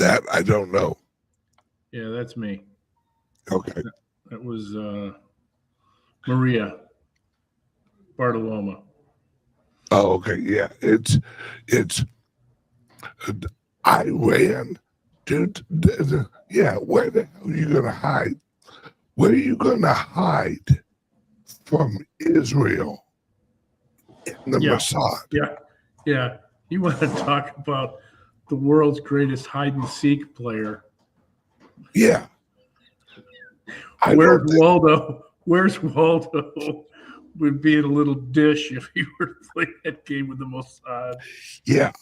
That I don't know. Yeah, that's me. Okay. That was Maria Bartoloma. Oh, okay. Yeah. It's Iran, dude. Yeah. Where the hell are you gonna hide? Where are you gonna hide from Israel in the Mossad? Yeah. You want to talk about the world's greatest hide and seek player? Yeah. Where's Waldo? Where's Waldo? Would be in a little dish if he were to play that game with the Mossad. Yeah.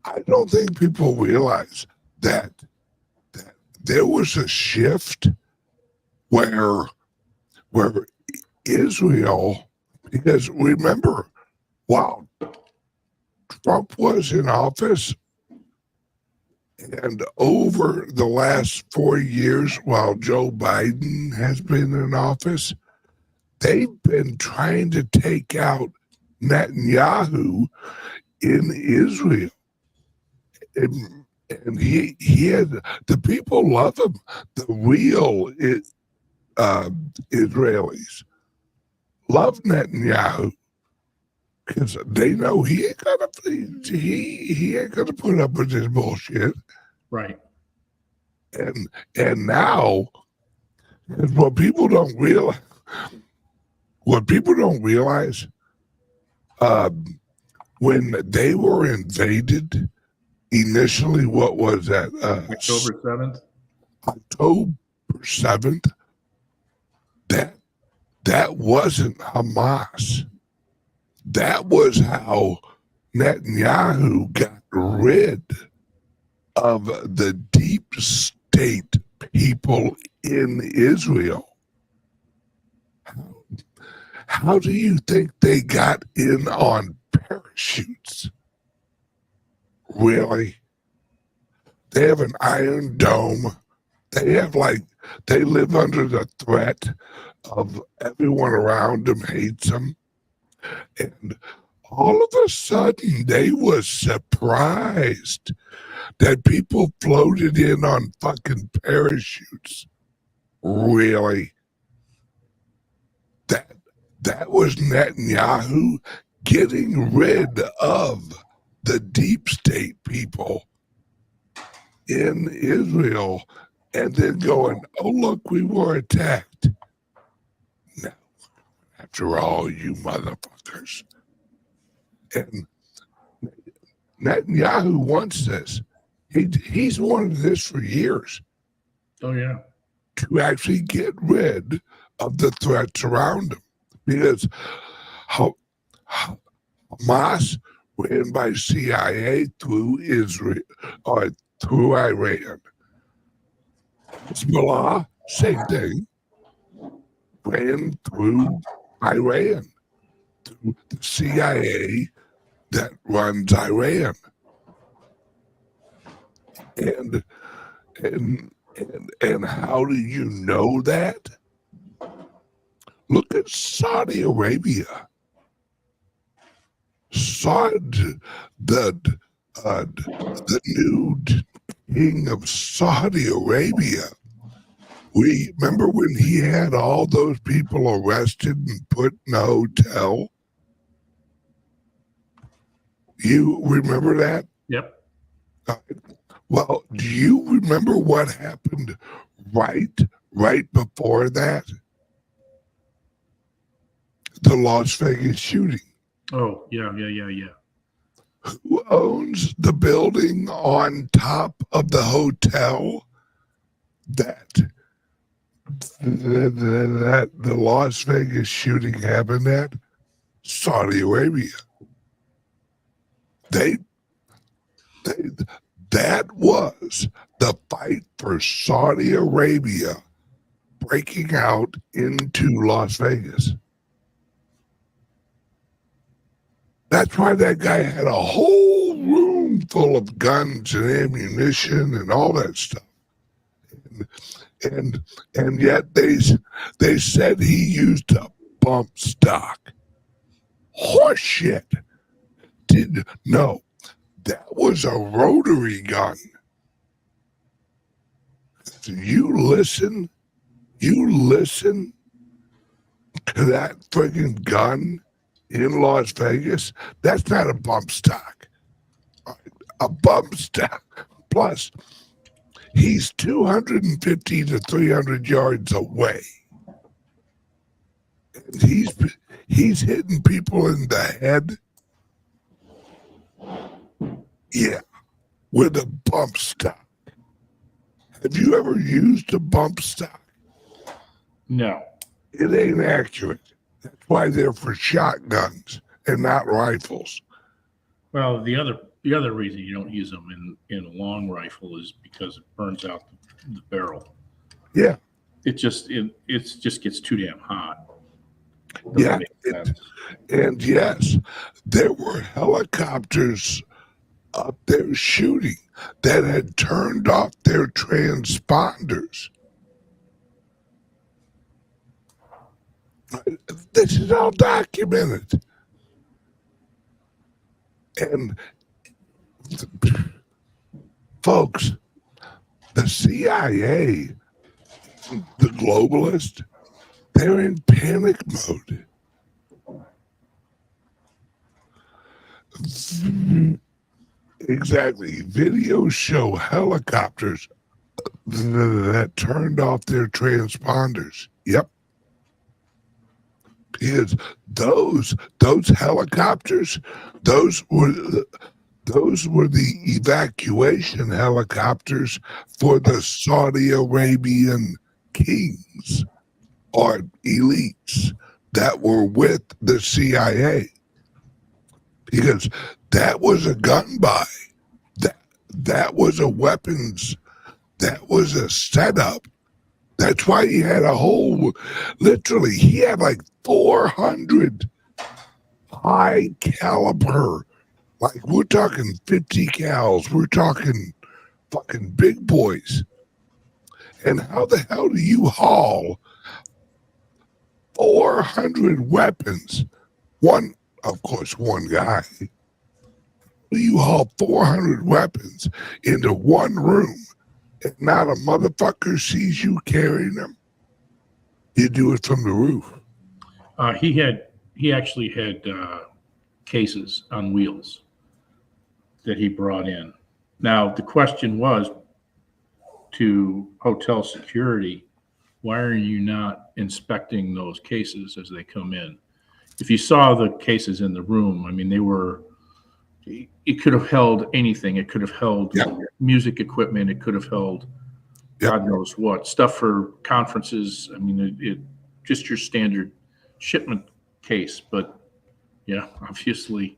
I don't think people realize that there was a shift where Israel, because remember, while Trump was in office, and over the last 4 years while Joe Biden has been in office, they've been trying to take out Netanyahu in Israel. And he had, the people love him, the real Israelis love Netanyahu because they know he ain't gonna put up with this bullshit. Right. And now, what people don't realize, when they were invaded initially, what was that? October 7th. October 7th. That wasn't Hamas. That was how Netanyahu got rid of the deep state people in Israel. How do you think they got in on parachutes? Really? They have an iron dome. They live under the threat of everyone around them hates them. And all of a sudden, they was surprised that people floated in on fucking parachutes. Really? That was Netanyahu getting rid of the deep state people in Israel and then going, oh, look, we were attacked. No, after all, you motherfuckers. And Netanyahu wants this. He's wanted this for years. Oh, yeah. To actually get rid of the threats around him. Because Hamas ran by CIA through Israel, or through Iran. Hezbollah, same thing, ran through Iran, through the CIA that runs Iran. And how do you know that? Look at Saudi Arabia. The new king of Saudi Arabia. We remember when he had all those people arrested and put in a hotel? You remember that? Yep. Well, do you remember what happened right before that? The Las Vegas shooting. Oh, yeah. Who owns the building on top of the hotel that the Las Vegas shooting happened at? Saudi Arabia. That was the fight for Saudi Arabia breaking out into Las Vegas. That's why that guy had a whole room full of guns and ammunition and all that stuff. And yet they said he used a bump stock. Horseshit. No, that was a rotary gun. You listen to that friggin' gun in Las Vegas. That's not a bump stock. A bump stock. Plus, he's 250 to 300 yards away. And he's hitting people in the head. Yeah, with a bump stock. Have you ever used a bump stock? No. It ain't accurate. That's why they're for shotguns and not rifles. Well, the other reason you don't use them in a long rifle is because it burns out the barrel. Yeah. It just gets too damn hot. Yeah. And yes, there were helicopters up there shooting that had turned off their transponders. This is all documented. And folks, the CIA, the globalists, they're in panic mode. Exactly. Videos show helicopters that turned off their transponders. Yep. Because those helicopters, those were the evacuation helicopters for the Saudi Arabian kings or elites that were with the CIA. Because that was a gun buy. That was a weapons. That was a setup. That's why he had literally, he had like 400 high caliber. Like, we're talking 50 cals. We're talking fucking big boys. And how the hell do you haul 400 weapons? Of course, one guy. You haul 400 weapons into one room and not a motherfucker sees you carrying them? You do it from the roof. He actually had cases on wheels that he brought in. Now, the question was to hotel security, why are you not inspecting those cases as they come in? If you saw the cases in the room, I mean, it could have held anything. It could have held music equipment. It could have held God knows what, stuff for conferences. I mean, it just your standard shipment case. But yeah, obviously,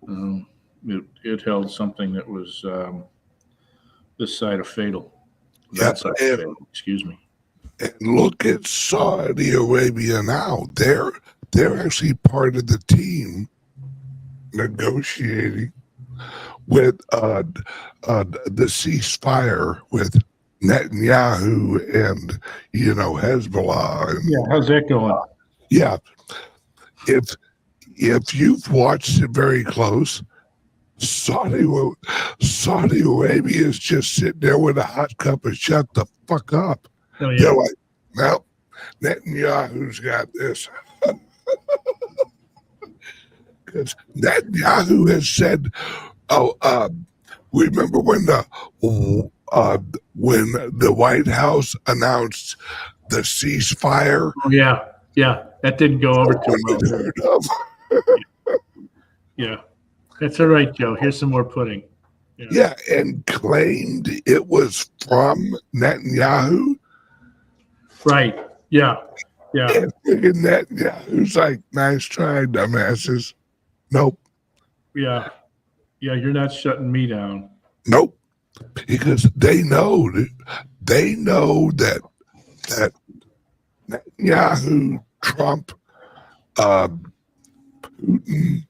it held something that was this side of fatal. That side of fatal, excuse me. And look at Saudi Arabia now. They're actually part of the team negotiating with the ceasefire with Netanyahu and Hezbollah. And, yeah, how's that going? Yeah, if you've watched it very close, Saudi Arabia is just sitting there with a hot cup of shut the fuck up. Oh, yeah. They're like, no, Netanyahu's got this. Because Netanyahu has said, remember when the White House announced the ceasefire? Oh, yeah, that didn't go over too well. Yeah, that's all right, Joe. Here's some more pudding. Yeah, and claimed it was from Netanyahu. Right. Yeah. And thinking Netanyahu's like, nice try, dumbasses. Nope. Yeah, you're not shutting me down. Nope. Because they know that Netanyahu, Trump, Putin,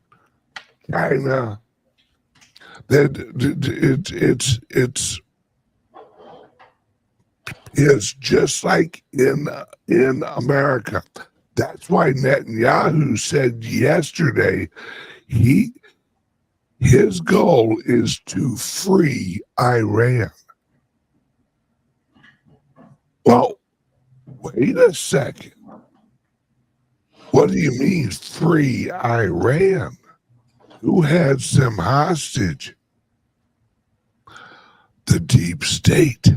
China, that it's just like in America. That's why Netanyahu said yesterday his goal is to free Iran. Well, wait a second. What do you mean free Iran? Who has them hostage? The deep state,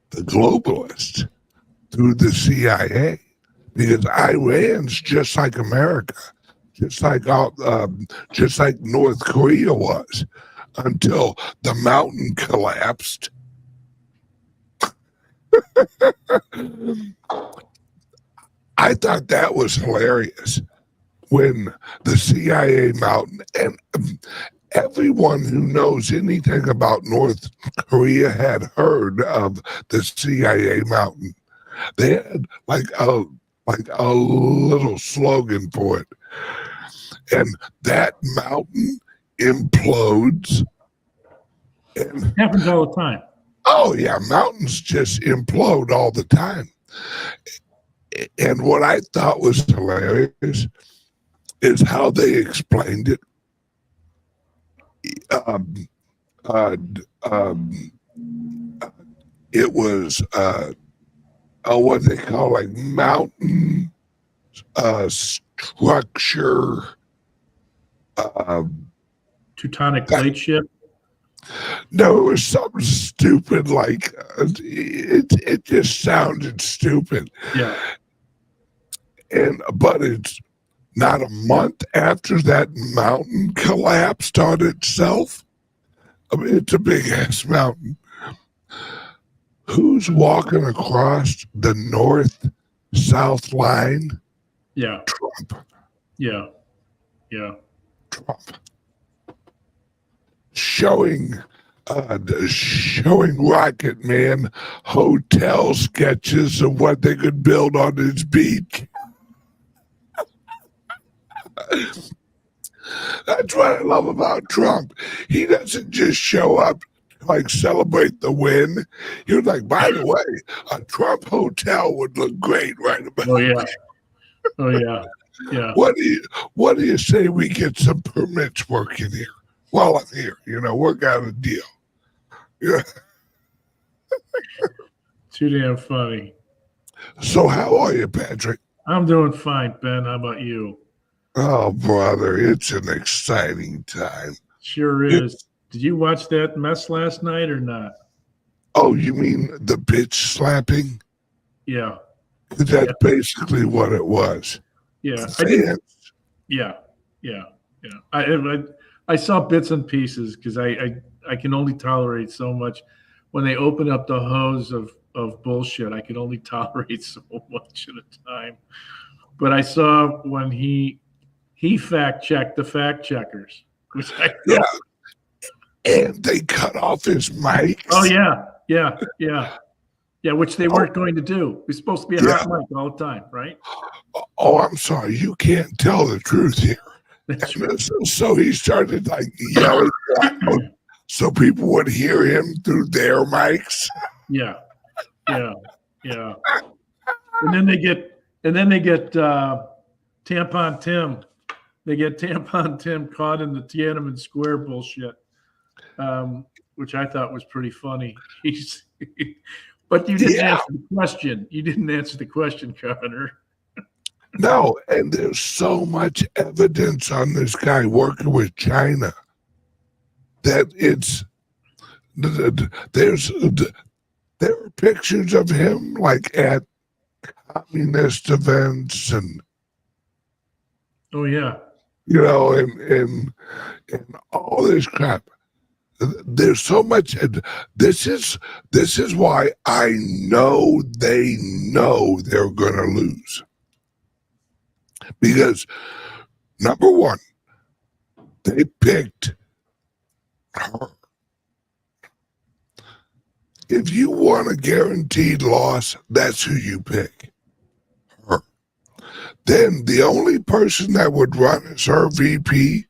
the globalists, through the CIA. Because Iran's just like America, just like North Korea was, until the mountain collapsed. I thought that was hilarious when the CIA mountain, and everyone who knows anything about North Korea had heard of the CIA mountain. They had like a little slogan for it, and that mountain implodes. And It happens all the time. oh yeah, mountains just implode all the time. And what I thought was hilarious is how they explained it. It was what they call like mountain structure. Teutonic plate shift. No, it was something stupid like it just sounded stupid. Yeah. But it's not a month after that mountain collapsed on itself. I mean, it's a big ass mountain. Who's walking across the north-south line? Yeah. Trump. Yeah. Yeah. Trump. Showing Rocket Man hotel sketches of what they could build on his beach. That's what I love about Trump. He doesn't just show up like celebrate the win. He was like, by the way, a Trump hotel would look great right about. Oh yeah. Oh yeah. Yeah. What do you say we get some permits working here? While I'm here, work out a deal. Yeah. Too damn funny. So how are you, Patrick? I'm doing fine, Ben. How about you? Oh, brother, it's an exciting time. Sure is. Did you watch that mess last night or not? Oh, you mean the bitch slapping? Yeah. That's basically what it was. Yeah. Yeah. I saw bits and pieces because I can only tolerate so much. When they open up the hose of bullshit, I can only tolerate so much at a time. But I saw when he fact checked the fact checkers, which I yeah, and they cut off his mic. Oh yeah, which they weren't going to do. It was supposed to be a hot mic all the time, right? Oh, I'm sorry, you can't tell the truth here. That's right. So he started like yelling so people would hear him through their mics. Yeah. And then they get Tampon Tim. They get Tampon Tim caught in the Tiananmen Square bullshit, which I thought was pretty funny. But you didn't answer the question. You didn't answer the question, Connor. No, and there's so much evidence on this guy working with China that there are pictures of him like at communist events and oh yeah, and all this crap. There's so much. This is why I know they know they're going to lose. Because, number one, they picked her. If you want a guaranteed loss, that's who you pick. Her. Then the only person that would run as her VP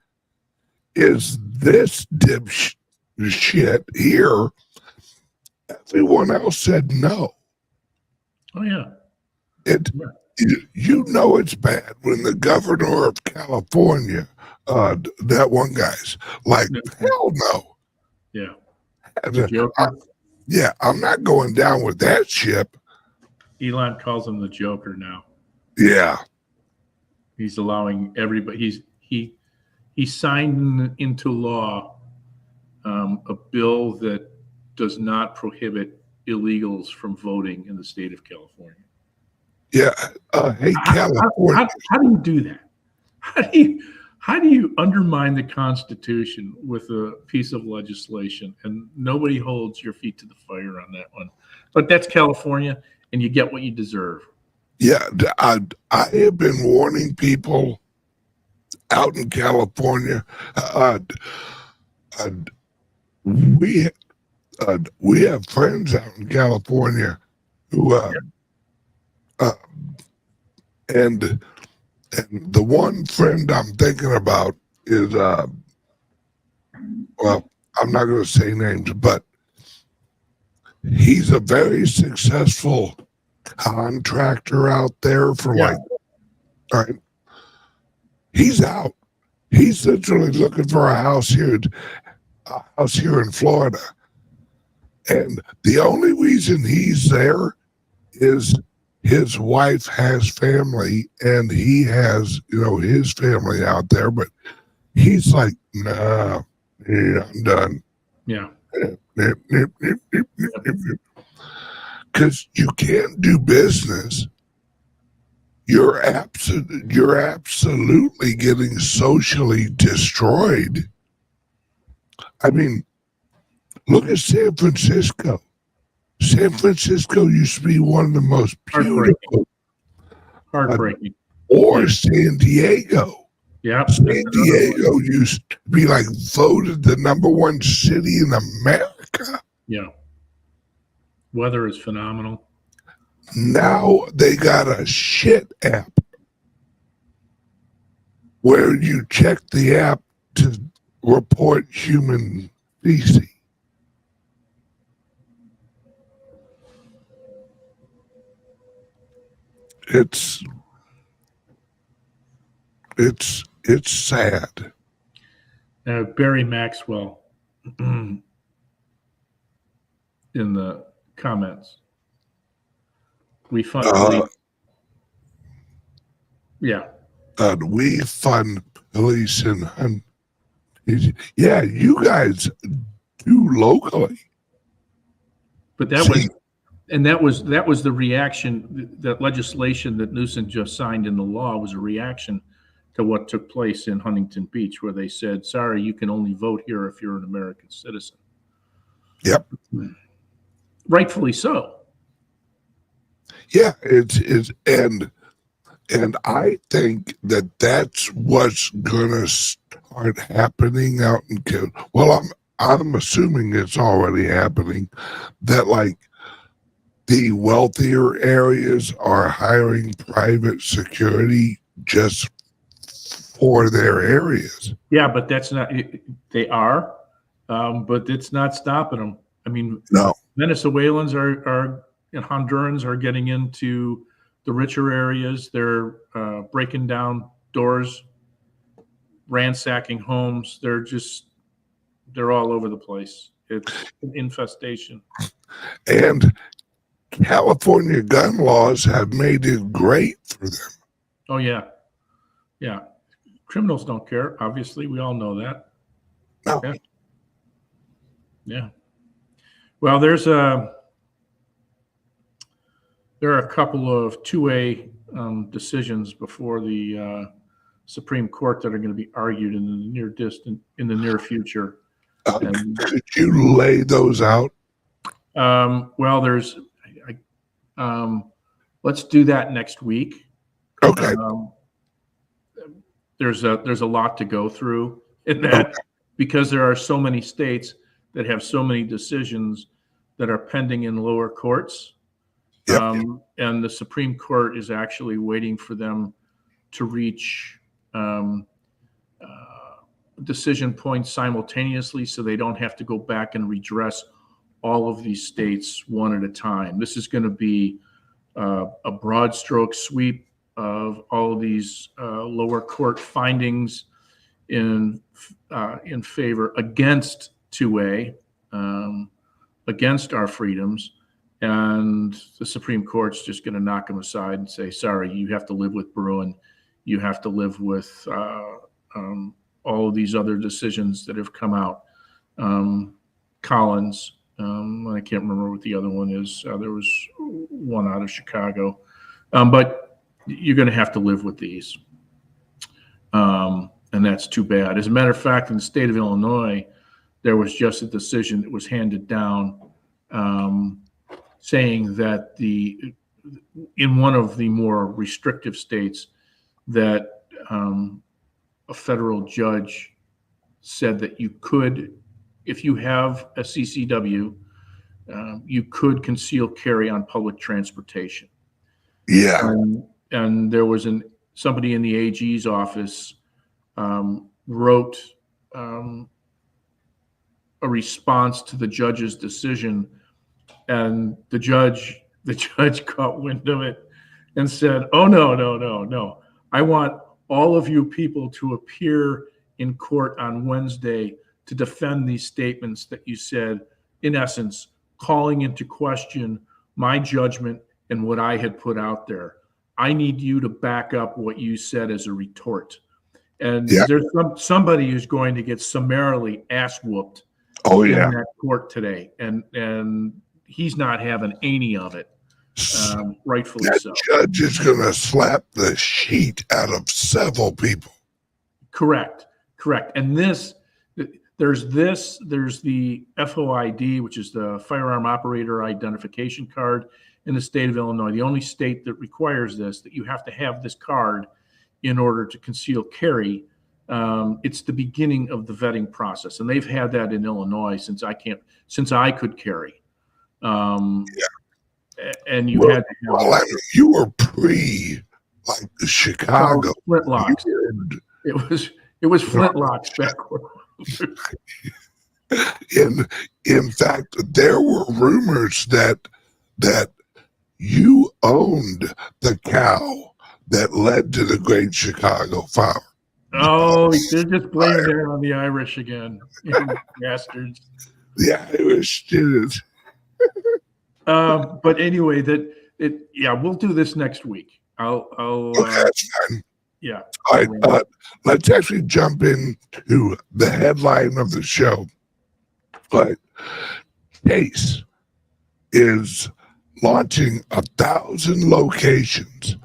is this dipshit here. Everyone else said no. Oh yeah. You know it's bad when the governor of California, that one guy's like, hell no. Yeah. I'm not going down with that ship. Elon calls him the Joker now. Yeah. He's allowing everybody. He signed into law a bill that does not prohibit illegals from voting in the state of California. Yeah. Hey, California. How do you do that? How do you undermine the Constitution with a piece of legislation, and nobody holds your feet to the fire on that one? But that's California, and you get what you deserve. Yeah, I have been warning people out in California. We have friends out in California who and the one friend I'm thinking about is well, I'm not going to say names, but he's a very successful contractor out there for all right. He's out. He's literally looking for a house here in Florida. And the only reason he's there is his wife has family and he has, his family out there, but he's like, nah, yeah, I'm done. Yeah. Because you can't do business. You're absolutely getting socially destroyed. I mean, look at San Francisco. San Francisco used to be one of the most beautiful. Heartbreaking. Or San Diego. Yeah. San Diego used to be like voted the #1 city in America. Yeah. Weather is phenomenal. Now they got a shit app where you check the app to report human feces. It's sad. Barry Maxwell in the comments. We fund we fund police and yeah, you guys do locally. But that was the reaction. That legislation that Newsom just signed into law was a reaction to what took place in Huntington Beach, where they said, sorry, you can only vote here if you're an American citizen. Yep. Rightfully so. Yeah, and I think that that's what's gonna start happening out in well, I'm assuming it's already happening, that like the wealthier areas are hiring private security just for their areas. Yeah, but that's not, they are, but it's not stopping them. I mean, no. Venezuelans are and Hondurans are getting into the richer areas. They're breaking down doors, ransacking homes. They're all over the place. It's an infestation. And California gun laws have made it great for them. Oh, yeah. Yeah. Criminals don't care. Obviously, we all know that. No. Yeah. Yeah. Well, there are a couple of 2A decisions before the Supreme Court that are going to be argued in the near future. Could you lay those out? Well, let's do that next week. Okay. There's a lot to go through in that, because there are so many states that have so many decisions that are pending in lower courts. Yep. And the Supreme Court is actually waiting for them to reach decision points simultaneously, so they don't have to go back and redress all of these states one at a time. This is going to be a broad stroke sweep of all of these lower court findings in favor against 2A, against our freedoms, and the Supreme Court's just going to knock them aside and say, sorry, you have to live with Bruin. You have to live with all of these other decisions that have come out. Collins, I can't remember what the other one is. There was one out of Chicago. But you're going to have to live with these. And that's too bad. As a matter of fact, in the state of Illinois, there was just a decision that was handed down saying that in one of the more restrictive states, that a federal judge said that you could, if you have a CCW, you could conceal carry on public transportation. Yeah. And there was somebody in the AG's office wrote a response to the judge's decision, and the judge caught wind of it and said, "Oh, no. I want all of you people to appear in court on Wednesday to defend these statements that you said, in essence, calling into question my judgment and what I had put out there. I need you to back up what you said as a retort." And there's somebody who's going to get summarily ass whooped in that court today. And he's not having any of it, rightfully that so. Judge is going to slap the sheet out of several people. Correct. And there's the FOID, which is the Firearm Operator Identification Card in the state of Illinois, the only state that requires this, that you have to have this card in order to conceal carry. It's the beginning of the vetting process, and they've had that in Illinois since I could carry. And you had to have you were like Chicago. Flintlocks. It was flintlocks back when. In fact, there were rumors that you owned the cow that led to the Great Chicago Fire. Oh, they're just blaming it on the Irish again, bastards. The Irish did it. But anyway, we'll do this next week. That's fine. Yeah. All right, let's actually jump into the headline of the show. But Chase is launching 1,000 locations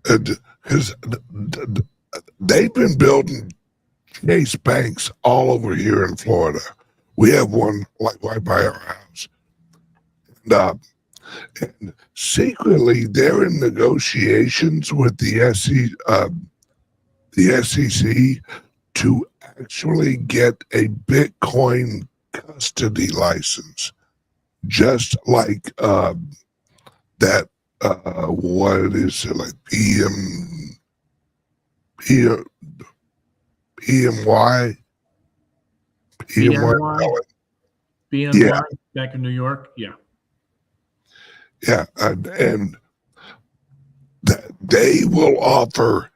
because they've been building Chase banks all over here in Florida. We have one like right by our house. And secretly, they're in negotiations with the SEC to actually get a Bitcoin custody license, just like that. What is it, like BNY back in New York? Yeah. Yeah, and that they will offer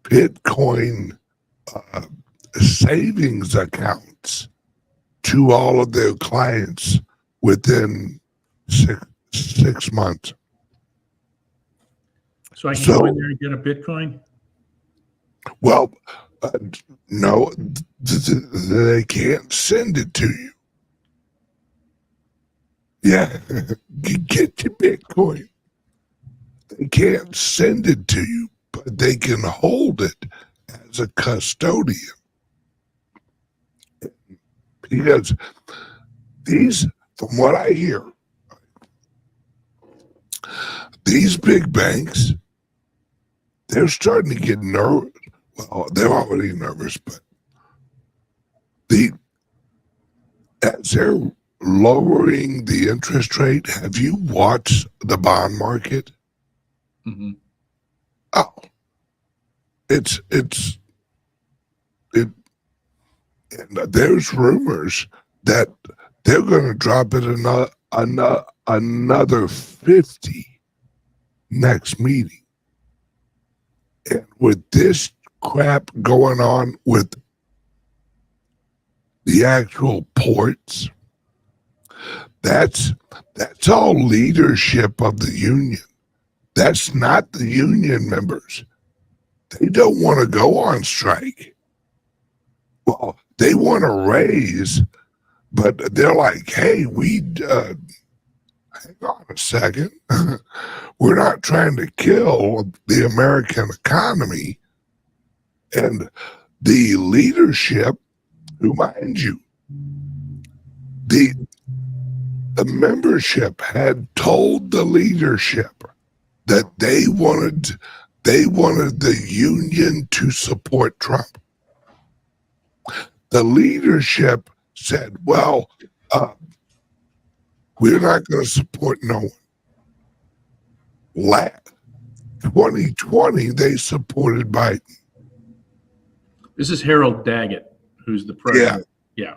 Bitcoin savings accounts to all of their clients within six months. So I can go in there and get a Bitcoin? Well, no, they can't send it to you. Yeah, get your Bitcoin. They can't send it to you, but they can hold it as a custodian. Because from what I hear, these big banks, they're starting to get nervous. Well, they're already nervous, but as they're lowering the interest rate, have you watched the bond market? Mm-hmm. Oh, and there's rumors that they're going to drop it another 50 next meeting. And with this crap going on with the actual ports, That's all leadership of the union. That's not the union members. They don't want to go on strike. Well, they want to raise, but they're like, hey, hang on a second. We're not trying to kill the American economy. And the leadership, who, mind you, the membership had told the leadership that they wanted the union to support Trump. The leadership said, well, we're not going to support no one. 2020, they supported Biden. This is Harold Daggett, who's the president. Yeah.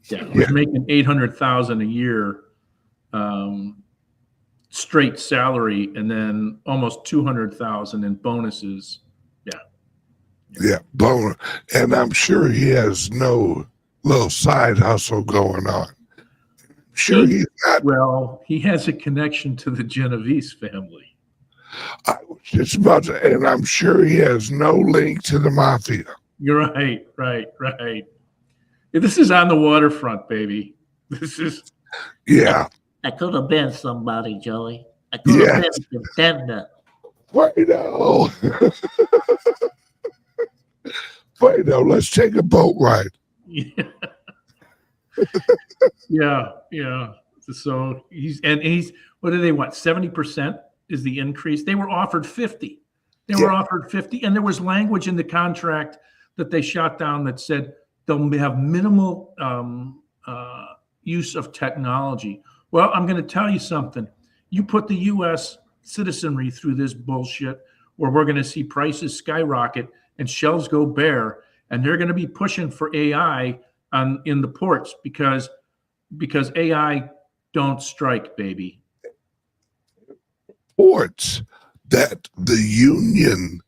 Who's making $800,000 a year straight salary, and then almost $200,000 in bonuses. Yeah, bonus. And I'm sure he has no little side hustle going on. Sure, he's not. Well, he has a connection to the Genovese family. I was just about to, and I'm sure he has no link to the mafia. You're right. This is on the waterfront, baby. This is. Yeah. I could have been somebody, Joey. I could have been a contender. Wait, let's take a boat ride. Yeah. So he's what do they want? 70% is the increase. They were offered 50. Were offered 50, and there was language in the contract that they shot down that said they'll have minimal use of technology. Well, I'm going to tell you something. You put the U.S. citizenry through this bullshit where we're going to see prices skyrocket and shelves go bare, and they're going to be pushing for AI in the ports because AI don't strike, baby. Ports that the union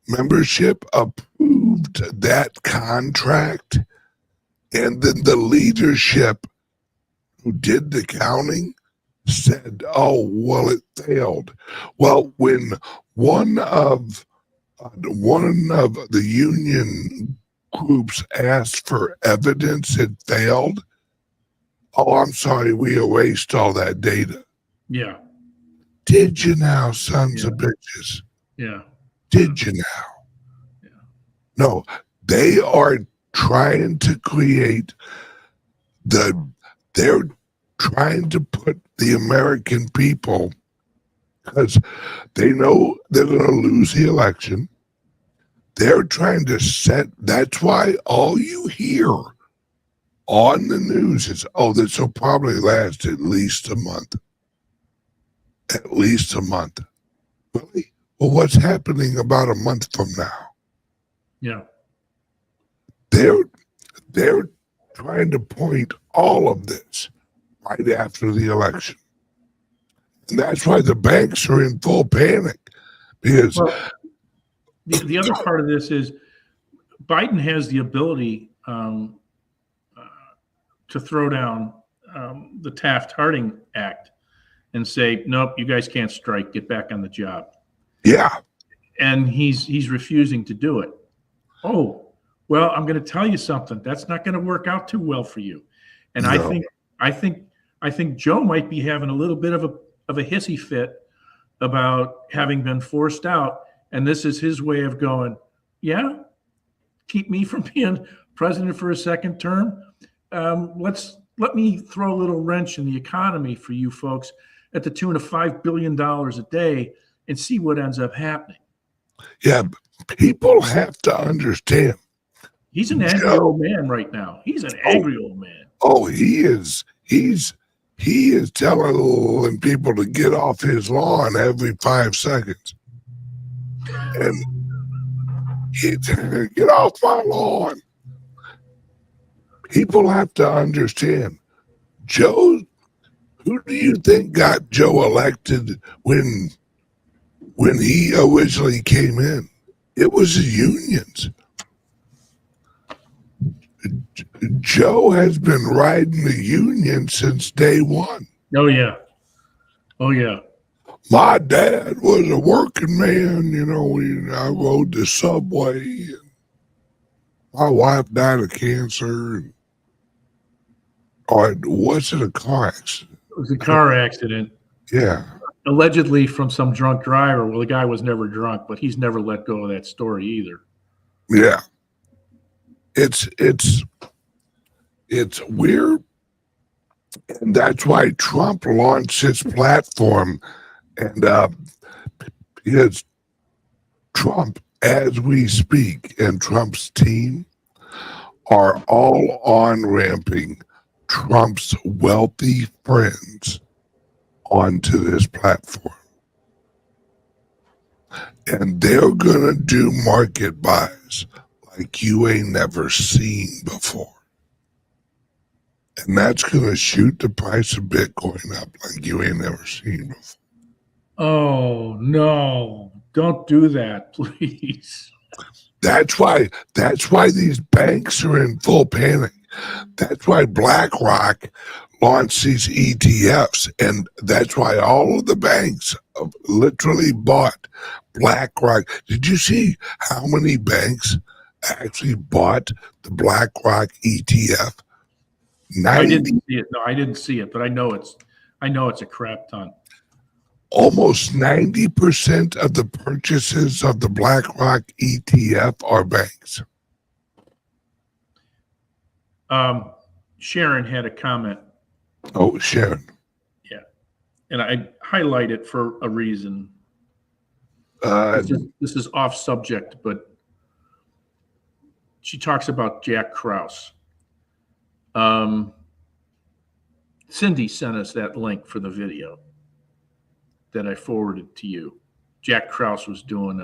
membership approved that contract, and then the leadership who did the counting said, oh, well, it failed. Well, when one of the union groups asked for evidence it failed, oh, I'm sorry, we erased all that data. Yeah. Did you now, sons of bitches? Yeah. Did you now? Yeah. No, they are trying to create they're trying to put the American people, because they know they're going to lose the election. They're trying to that's why all you hear on the news is, oh, this will probably last at least a month. At least a month. Really? Well, what's happening about a month from now? Yeah. They're trying to point all of this right after the election. And that's why the banks are in full panic. Because the other part of this is Biden has the ability to throw down the Taft-Harding Act and say, nope, you guys can't strike, get back on the job. Yeah. And he's refusing to do it. Oh, well, I'm going to tell you something. That's not going to work out too well for you. And no. I think Joe might be having a little bit of a hissy fit about having been forced out. And this is his way of going, yeah, keep me from being president for a second term. Let me throw a little wrench in the economy for you folks at the tune of $5 billion a day and see what ends up happening. Yeah, people have to understand. He's an angry old man right now. He's an angry old man. Oh, he is. He is telling people to get off his lawn every 5 seconds. And get off my lawn. People have to understand. Joe, who do you think got Joe elected when he originally came in? It was the unions. Joe has been riding the union since day one. Oh yeah. Oh yeah. My dad was a working man, I rode the subway. And my wife died of cancer. Or was it a car accident? It was a car accident, Yeah. allegedly from some drunk driver. Well, the guy was never drunk, but he's never let go of that story either. Yeah. It's weird. And that's why Trump launched his platform. And because Trump, as we speak, and Trump's team are all on-ramping Trump's wealthy friends onto this platform. And they're going to do market buys like you ain't never seen before. And that's going to shoot the price of Bitcoin up like you ain't never seen before. Oh, no. Don't do that, please. That's why these banks are in full panic. That's why BlackRock launched these ETFs, and that's why all of the banks literally bought BlackRock. Did you see how many banks actually bought the BlackRock ETF? I didn't see it. No, I didn't see it, but I know it's a crap ton. Almost 90% of the purchases of the BlackRock ETF are banks. Sharon had a comment. Oh, Sharon. Yeah. And I highlight it for a reason. This is off subject, but she talks about Jack Krause. Cindy sent us that link for the video that I forwarded to you. Jack Krause was doing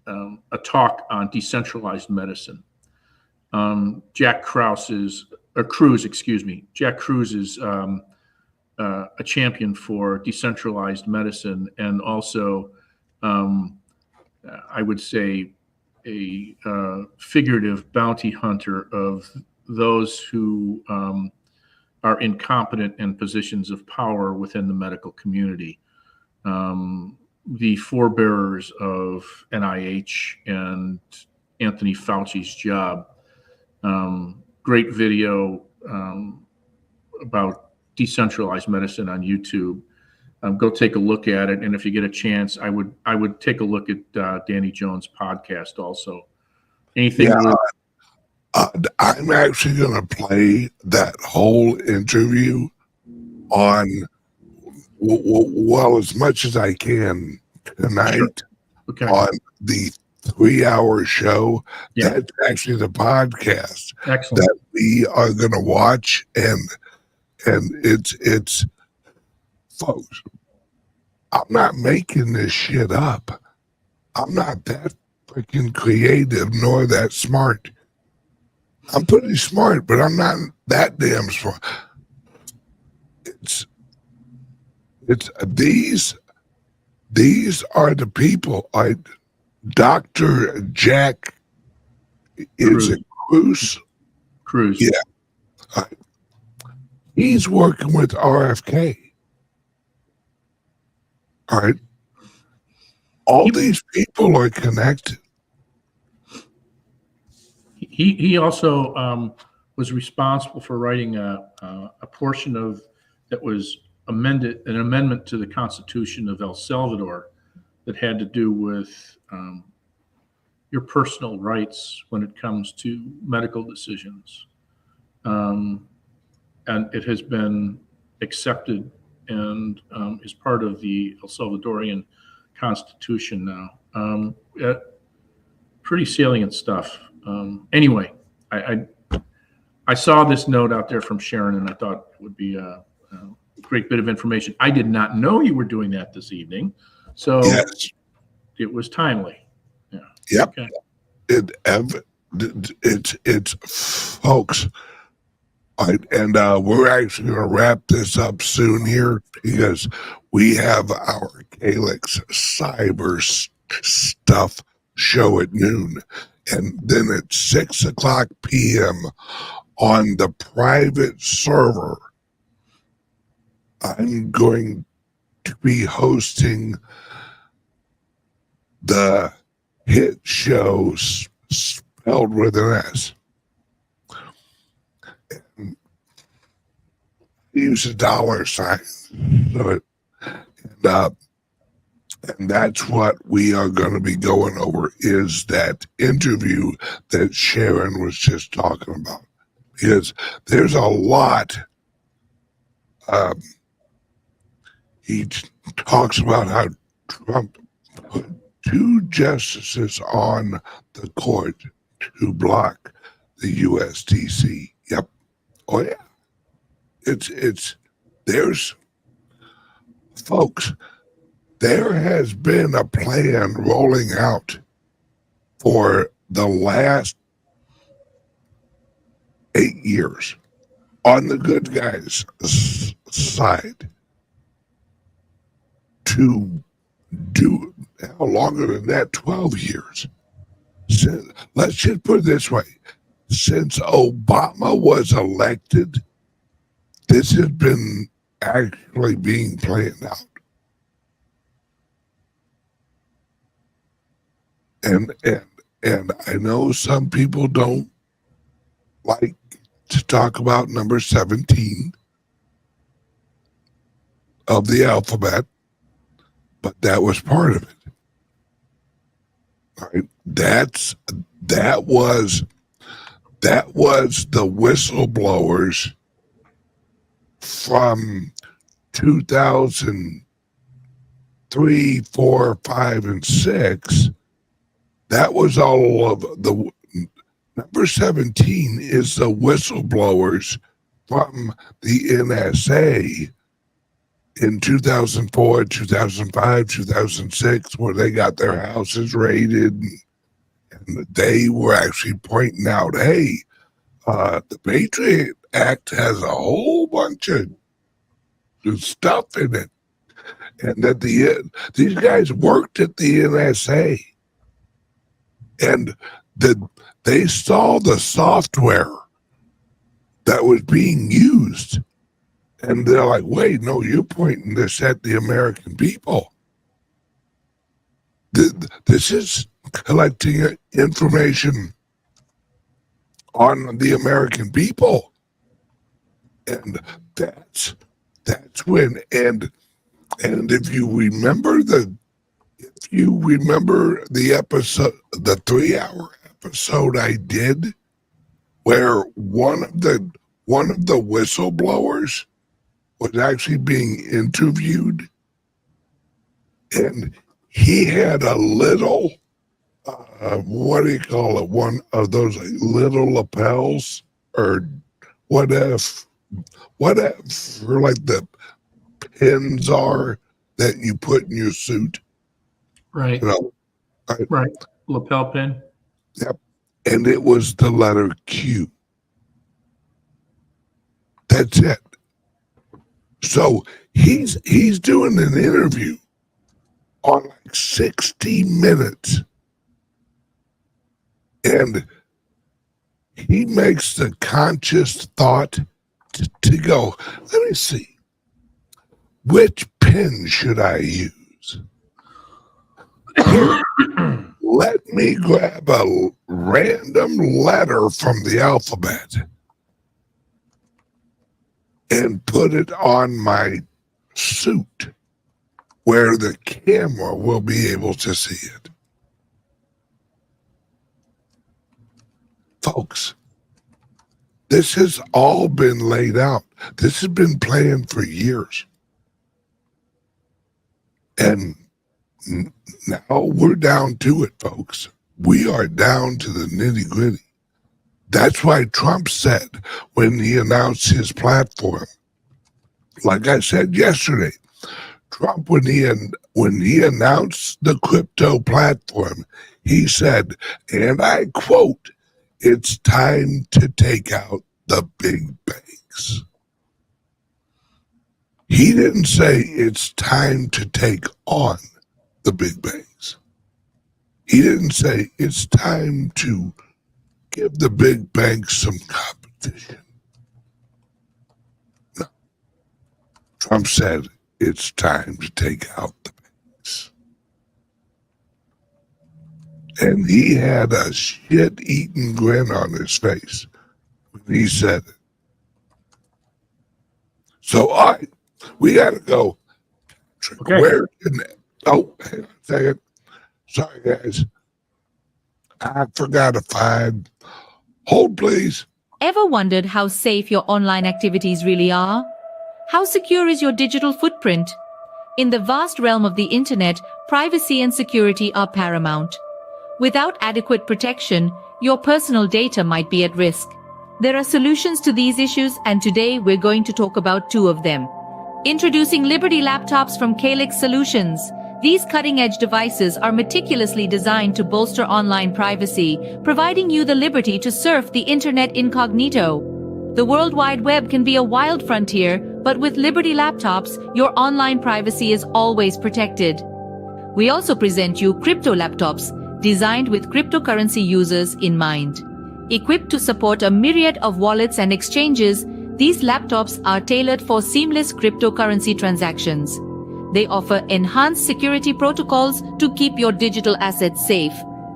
a talk on decentralized medicine. Jack Krause is Jack Kruse is a champion for decentralized medicine, and also I would say a figurative bounty hunter of those who are incompetent in positions of power within the medical community. The forebearers of NIH and Anthony Fauci's job. Great video about decentralized medicine on YouTube. Go take a look at it, and if you get a chance, I would take a look at Danny Jones' podcast also. Anything? Yeah, I'm actually going to play that whole interview on, well, as much as I can tonight. Sure. Okay. On the 3-hour show. Yeah. That's actually the podcast. Excellent. That we are going to watch, and it's folks, I'm not making this shit up. I'm not that freaking creative nor that smart. I'm pretty smart, but I'm not that damn smart. It's these are the people. Dr. Jack is a Kruse. Yeah. He's working with RFK. All right. All these people are connected. He also was responsible for writing a portion of that was an amendment to the Constitution of El Salvador that had to do with your personal rights when it comes to medical decisions. And it has been accepted and is part of the El Salvadorian Constitution now. Pretty salient stuff. Anyway, I saw this note out there from Sharon, and I thought it would be a great bit of information. I did not know you were doing that this evening, so yes. It was timely. Yeah. Yep. Okay. It's folks. And we're actually going to wrap this up soon here because we have our CALIX cyber stuff show at noon. And then at 6:00 p.m. on the private server, I'm going to be hosting the hit show spelled with an S. And use a $sign. And that's what we are going to be going over, is that interview that Sharon was just talking about. Because there's a lot. He talks about how Trump put 2 justices on the court to block the USDC. Yep. Oh yeah. There's, folks, there has been a plan rolling out for the last 8 years on the good guys' side to do, how longer than that, 12 years. Let's just put it this way. Since Obama was elected, this has been actually being planned out. And I know some people don't like to talk about number 17 of the alphabet, but that was part of it. All right. That was the whistleblowers from 2003, 4, 5, and 6. That was all of the number 17 is the whistleblowers from the NSA in 2004, 2005, 2006, where they got their houses raided. And they were actually pointing out, hey, the Patriot Act has a whole bunch of stuff in it. And that these guys worked at the NSA. And they saw the software that was being used. And they're like, wait, no, you're pointing this at the American people. This is collecting information on the American people. And that's when, and if you remember the episode, the 3-hour episode I did, where one of the whistleblowers was actually being interviewed, and he had a little, what do you call it? One of those little lapels, or what if like the pins are that you put in your suit. Right. You know, right. Lapel pin. Yep. And it was the letter Q. That's it. So he's doing an interview on like 60 minutes. And he makes the conscious thought to go, let me see, which pen should I use? Here, let me grab a random letter from the alphabet and put it on my suit where the camera will be able to see it. Folks, this has all been laid out. This has been planned for years. And now we're down to it, folks. We are down to the nitty gritty. That's why Trump said when he announced his platform, like I said yesterday, Trump, when he announced the crypto platform, he said, and I quote, "It's time to take out the big banks." He didn't say it's time to take on the big banks. He didn't say it's time to give the big banks some competition. No. Trump said it's time to take out the banks. And he had a shit-eating grin on his face when he said it. So, all right, we got to go. Okay. Where can oh, hang on a second. Sorry, guys. I forgot to find. Hold, please. Ever wondered how safe your online activities really are? How secure is your digital footprint? In the vast realm of the internet, privacy and security are paramount. Without adequate protection, your personal data might be at risk. There are solutions to these issues, and today we're going to talk about two of them. Introducing Liberty laptops from CALIX Solutions. These cutting-edge devices are meticulously designed to bolster online privacy, providing you the liberty to surf the internet incognito. The World Wide Web can be a wild frontier, but with Liberty laptops, your online privacy is always protected. We also present you crypto laptops, designed with cryptocurrency users in mind. Equipped to support a myriad of wallets and exchanges, these laptops are tailored for seamless cryptocurrency transactions. They offer enhanced security protocols to keep your digital assets safe.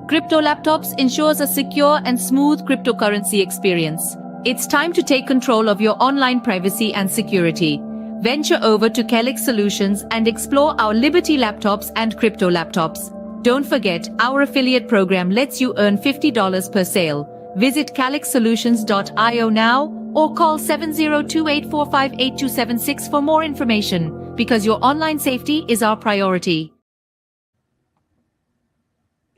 Crypto laptops ensures a secure and smooth cryptocurrency experience. It's time to take control of your online privacy and security. Venture over to CALIX Solutions and explore our Liberty laptops and crypto laptops. Don't forget, our affiliate program lets you earn $50 per sale. Visit calixsolutions.io now or call 702-845-8276 for more information, because your online safety is our priority.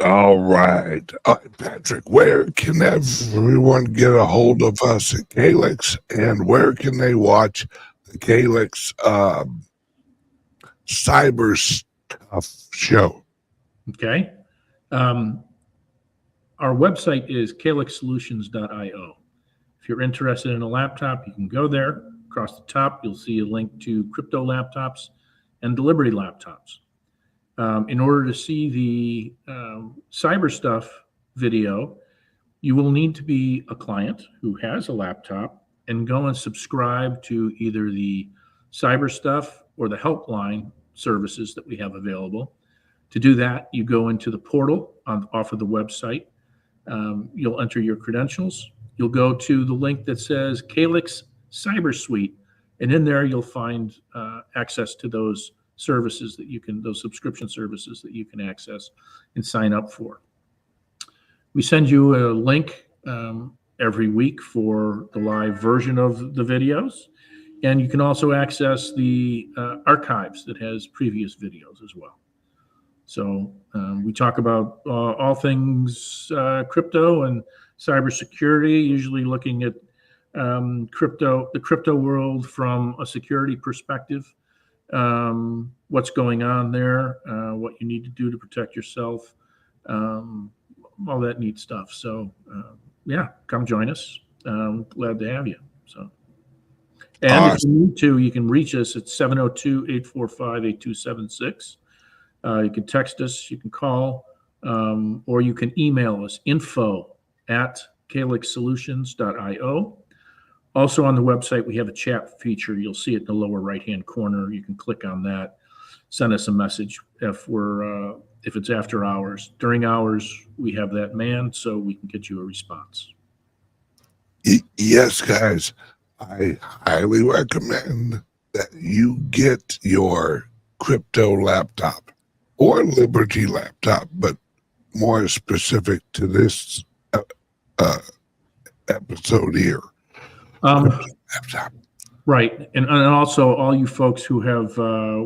All right. Patrick, where can everyone get a hold of us at CALIX, and where can they watch the CALIX cyber stuff show? Okay. Our website is calixsolutions.io. If you're interested in a laptop, you can go there. Across the top, you'll see a link to crypto laptops and the Liberty laptops. In order to see the cyber stuff video, you will need to be a client who has a laptop and go and subscribe to either the cyber stuff or the helpline services that we have available. To do that, you go into the portal off of the website. You'll enter your credentials. You'll go to the link that says CALIX Cyber Suite, and in there you'll find access to those services that you can, those subscription services that you can access and sign up for. We send you a link every week for the live version of the videos, and you can also access the archives that has previous videos as well. So we talk about all things crypto and cybersecurity, usually looking at the crypto world from a security perspective, what's going on there, what you need to do to protect yourself, all that neat stuff. So yeah, come join us. Glad to have you. So, and if you need to, you can reach us at 702-845-8276. You can text us, you can call, or you can email us, info@calixsolutions.io. Also on the website, we have a chat feature. You'll see it in the lower right-hand corner. You can click on that, send us a message if it's after hours. During hours, we have that manned, so we can get you a response. Yes, guys, I highly recommend that you get your crypto laptop or Liberty laptop, but more specific to this episode here. Laptop. Right, and also all you folks who have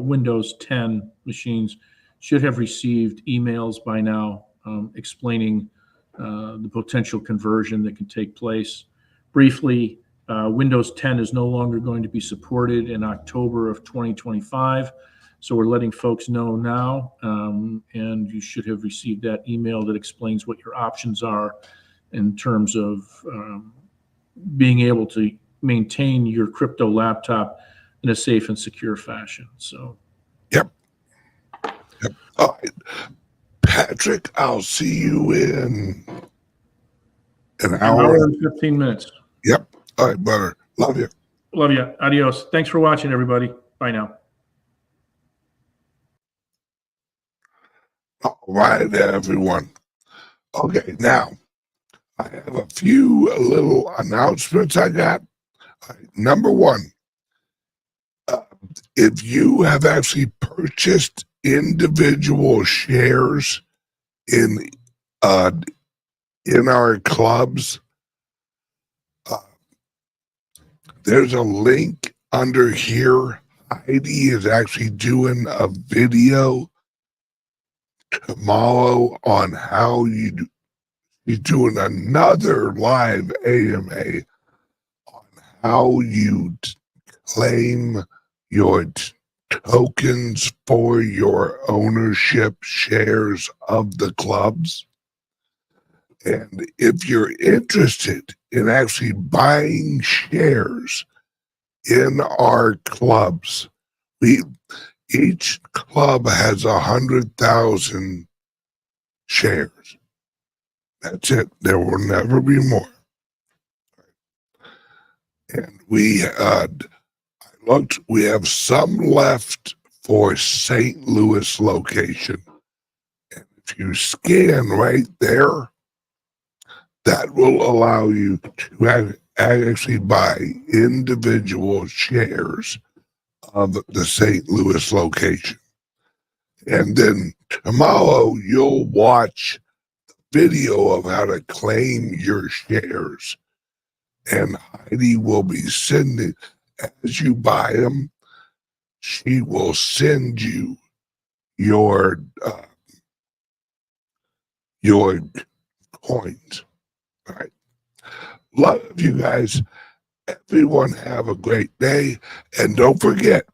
Windows 10 machines should have received emails by now explaining the potential conversion that can take place. Briefly, Windows 10 is no longer going to be supported in October of 2025. So we're letting folks know now, and you should have received that email that explains what your options are in terms of being able to maintain your crypto laptop in a safe and secure fashion. So, Yep. All right. Patrick, I'll see you in an An hour. hour and 15 minutes. Yep. All right, brother. Love you. Love you. Adios. Thanks for watching, everybody. Bye now. All right, everyone. Okay, now I have a few little announcements I got. All right, number one, if you have actually purchased individual shares in our clubs, there's a link under here. Heidi is actually doing a video tomorrow on how he's doing another live AMA on how you claim your tokens for your ownership shares of the clubs. And if you're interested in actually buying shares in our clubs, each club has 100,000 shares. That's it. There will never be more. And we have some left for St. Louis location. And if you scan right there, that will allow you to actually buy individual shares of the St. Louis location. And then tomorrow you'll watch the video of how to claim your shares. And Heidi will be sending, as you buy them, she will send you your coins. All right. Love you guys. Everyone have a great day. And don't forget,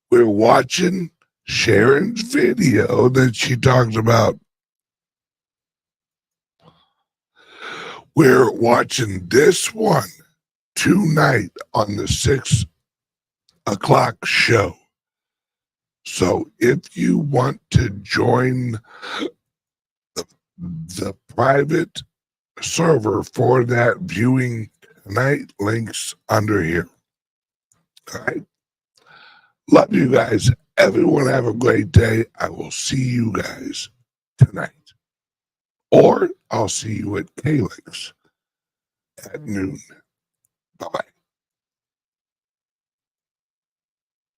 we're watching Sharon's video that she talks about. We're watching this one tonight on the 6 o'clock show. So if you want to join the private server for that viewing tonight, links under here. All right. Love you guys. Everyone have a great day. I will see you guys tonight. Or I'll see you at CALIX at noon. Bye-bye.